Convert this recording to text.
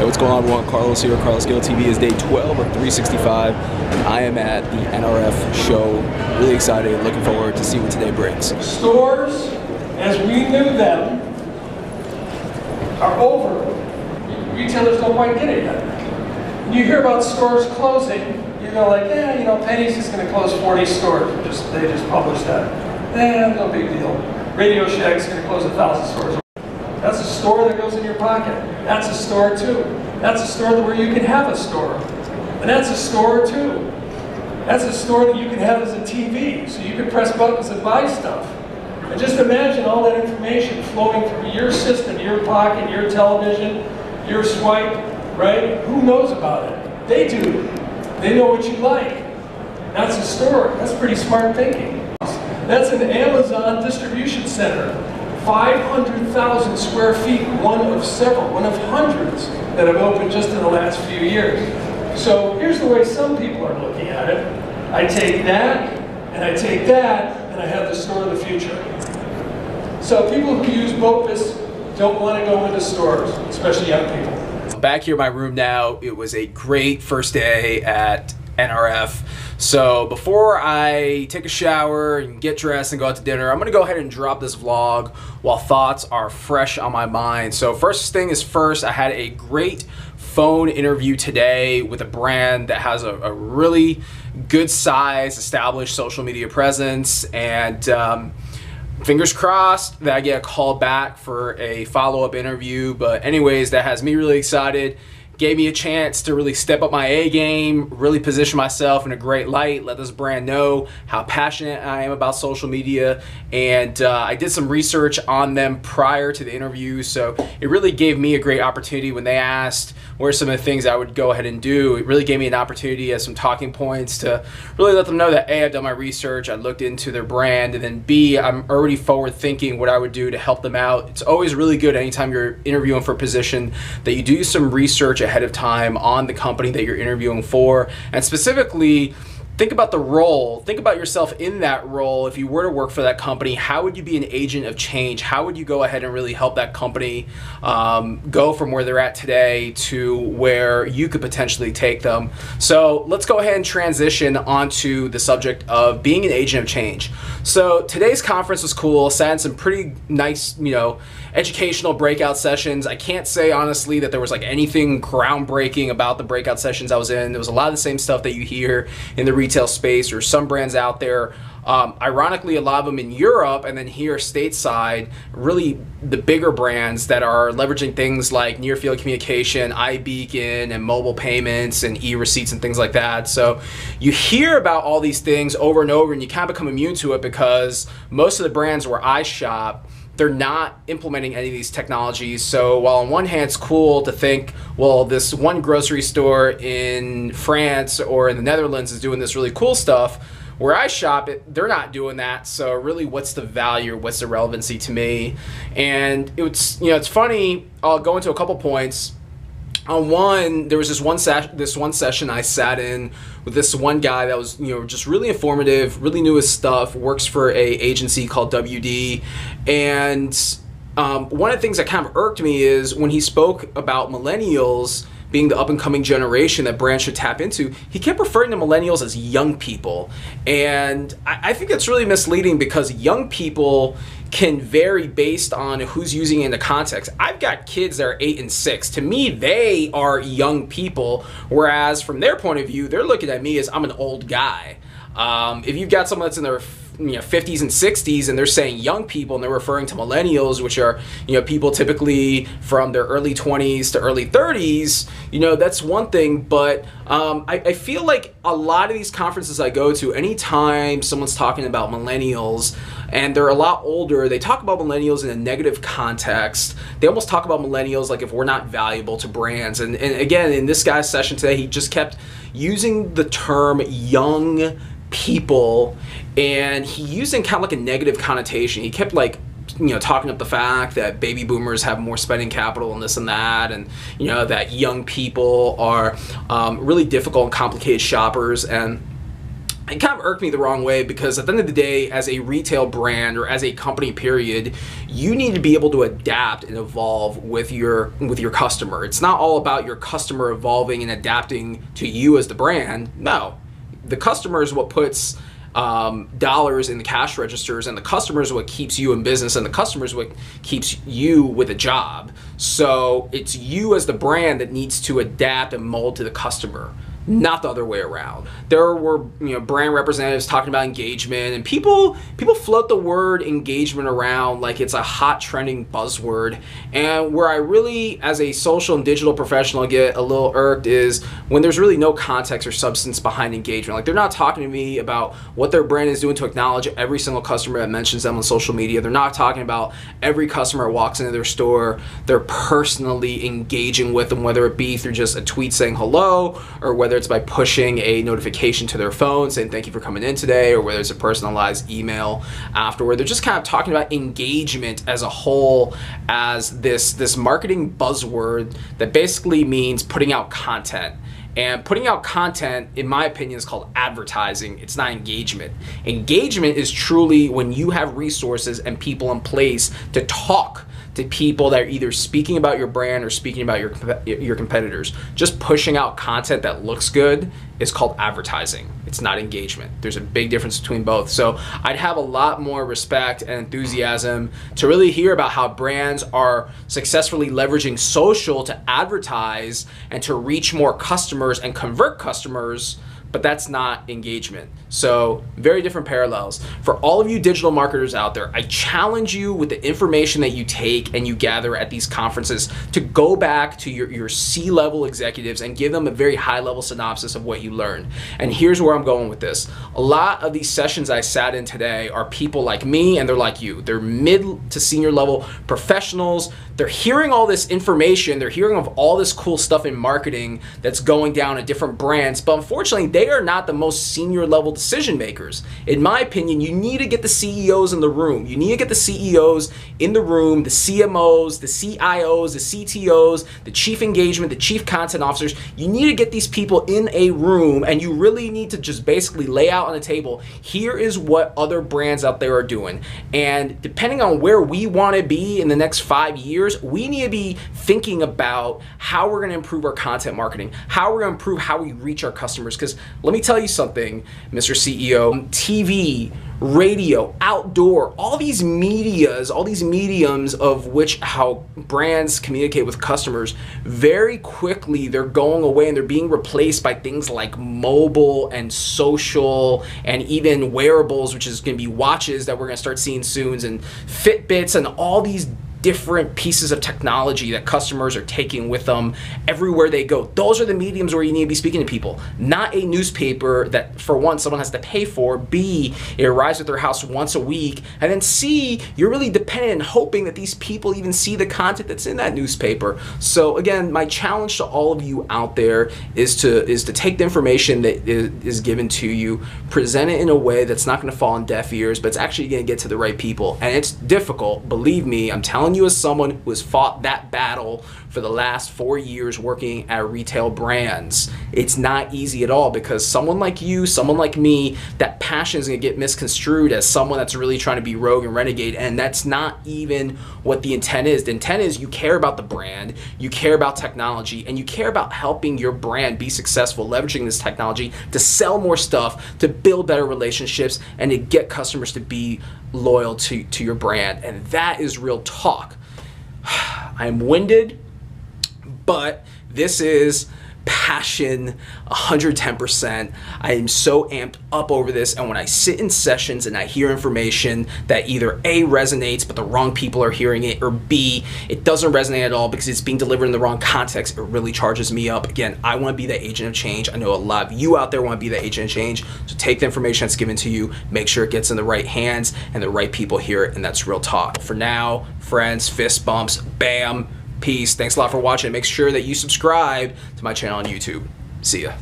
What's going on, everyone? Carlos here. Carlos Gill TV is day 12 of 365, and I am at the NRF show. Really excited, looking forward to see what today brings. Stores, as we knew them, are over. Retailers don't quite get it yet. When you hear about stores closing, you go like, yeah, you know, Penny's is going to close 40 stores. They just published that. No big deal. Radio Shack's going to close 1,000 stores. That's a store that goes in your pocket. That's a store too. That's a store where you can have a store. And that's a store too. That's a store that you can have as a TV, so you can press buttons and buy stuff. And just imagine all that information flowing from your system, your pocket, your television, your swipe, right? Who knows about it? They do. They know what you like. That's a store. That's pretty smart thinking. That's an Amazon distribution center. 500,000 square feet, one of several, one of hundreds that have opened just in the last few years. So here's the way some people are looking at it. I take that, and I take that, and I have the store of the future. So people who use BOPUS don't want to go into stores, especially young people. Back here in my room now. It was a great first day at NRF. So before I take a shower and get dressed and go out to dinner, I'm going to go ahead and drop this vlog while thoughts are fresh on my mind. So first thing is first, I had a great phone interview today with a brand that has a really good size, established social media presence, and fingers crossed that I get a call back for a follow-up interview. But anyways, that has me really excited. Gave me a chance to really step up my A game, really position myself in a great light, let this brand know how passionate I am about social media. And I did some research on them prior to the interview, so it really gave me a great opportunity when they asked what are some of the things I would go ahead and do. It really gave me an opportunity as some talking points to really let them know that A, I've done my research, I looked into their brand, and then B, I'm already forward thinking what I would do to help them out. It's always really good anytime you're interviewing for a position that you do some research ahead of time on the company that you're interviewing for, and specifically think about the role. Think about yourself in that role. If you were to work for that company, how would you be an agent of change? How would you go ahead and really help that company go from where they're at today to where you could potentially take them? So let's go ahead and transition onto the subject of being an agent of change. So today's conference was cool. Sat in some pretty nice, educational breakout sessions. I can't say honestly that there was like anything groundbreaking about the breakout sessions I was in. There was a lot of the same stuff that you hear in the retail space or some brands out there. Ironically, a lot of them in Europe, and then here stateside, really the bigger brands that are leveraging things like near field communication, iBeacon, and mobile payments and e-receipts and things like that. So you hear about all these things over and over, and you kind of become immune to it because most of the brands where I shop, they're not implementing any of these technologies. So while on one hand it's cool to think, well, this one grocery store in France or in the Netherlands is doing this really cool stuff, where I shop, they're not doing that. So really, what's the value or what's the relevancy to me? And it's funny, I'll go into a couple points. On one, there was this one session I sat in with this one guy that was just really informative, really knew his stuff, works for a agency called WD, and one of the things that kind of irked me is when he spoke about millennials being the up-and-coming generation that brands should tap into, he kept referring to millennials as young people. And I think that's really misleading because young people can vary based on who's using it in the context. I've got kids that are 8 and 6. To me, they are young people, whereas from their point of view, they're looking at me as I'm an old guy. If you've got someone that's in their 50s and 60s and they're saying young people and they're referring to millennials, which are people typically from their early 20s to early 30s, that's one thing. But I feel like a lot of these conferences I go to, anytime someone's talking about millennials and they're a lot older, they talk about millennials in a negative context. They almost talk about millennials like if we're not valuable to brands. And again, in this guy's session today, he just kept using the term young people, and he used it in kind of like a negative connotation. He kept talking up the fact that baby boomers have more spending capital and this and that, and that young people are really difficult and complicated shoppers. And it kind of irked me the wrong way, because at the end of the day, as a retail brand or as a company period, you need to be able to adapt and evolve with your customer. It's not all about your customer evolving and adapting to you as the brand. No, the customer is what puts dollars in the cash registers, and the customer is what keeps you in business, and the customer is what keeps you with a job. So it's you as the brand that needs to adapt and mold to the customer, not the other way around. There were brand representatives talking about engagement, and people float the word engagement around like it's a hot trending buzzword. And where I really, as a social and digital professional, get a little irked is when there's really no context or substance behind engagement. Like, they're not talking to me about what their brand is doing to acknowledge every single customer that mentions them on social media. They're not talking about every customer that walks into their store. They're personally engaging with them, whether it be through just a tweet saying hello, or whether it's by pushing a notification to their phone saying thank you for coming in today, or whether it's a personalized email afterward. They're just kind of talking about engagement as a whole as this marketing buzzword that basically means putting out content. And putting out content, in my opinion, is called advertising. It's not engagement. Engagement is truly when you have resources and people in place to talk to people that are either speaking about your brand or speaking about your competitors. Just pushing out content that looks good is called advertising. It's not engagement. There's a big difference between both. So I'd have a lot more respect and enthusiasm to really hear about how brands are successfully leveraging social to advertise and to reach more customers and convert customers, but that's not engagement. So very different parallels. For all of you digital marketers out there, I challenge you with the information that you take and you gather at these conferences to go back to your C-level executives and give them a very high-level synopsis of what you learned. And here's where I'm going with this. A lot of these sessions I sat in today are people like me, and they're like you. They're mid to senior level professionals. They're hearing all this information. They're hearing of all this cool stuff in marketing that's going down at different brands, but unfortunately, they are not the most senior level decision makers. In my opinion, you need to get the CEOs in the room. You need to get the CEOs in the room, the CMOs, the CIOs, the CTOs, the chief engagement, the chief content officers. You need to get these people in a room, and you really need to just basically lay out on the table, here is what other brands out there are doing. And depending on where we want to be in the next 5 years, we need to be thinking about how we're going to improve our content marketing, how we're going to improve how we reach our customers. Because let me tell you something, Mr. CEO, TV, radio, outdoor, all these mediums of which how brands communicate with customers, very quickly they're going away and they're being replaced by things like mobile and social and even wearables, which is going to be watches that we're going to start seeing soon, and Fitbits and all these different pieces of technology that customers are taking with them everywhere they go. Those are the mediums where you need to be speaking to people, not a newspaper that, for one, someone has to pay for, B, it arrives at their house once a week, and then C, you're really dependent and hoping that these people even see the content that's in that newspaper. So again, my challenge to all of you out there is to take the information that is given to you, present it in a way that's not going to fall on deaf ears, but it's actually going to get to the right people. And it's difficult, believe me. I'm telling you, as someone who has fought that battle for the last 4 years working at retail brands, it's not easy at all, because someone like you, someone like me, that passion is going to get misconstrued as someone that's really trying to be rogue and renegade, and that's not even what the intent is. The intent is you care about the brand, you care about technology, and you care about helping your brand be successful, leveraging this technology to sell more stuff, to build better relationships, and to get customers to be loyal to your brand. And that is real talk. I'm winded, but this is passion 110%. I am so amped up over this, and when I sit in sessions and I hear information that either A, resonates but the wrong people are hearing it, or B, it doesn't resonate at all because it's being delivered in the wrong context, it really charges me up. Again, I want to be the agent of change. I know a lot of you out there want to be the agent of change, so take the information that's given to you, make sure it gets in the right hands and the right people hear it, and that's real talk. For now, friends, fist bumps, bam, peace. Thanks a lot for watching. Make sure that you subscribe to my channel on YouTube. See ya.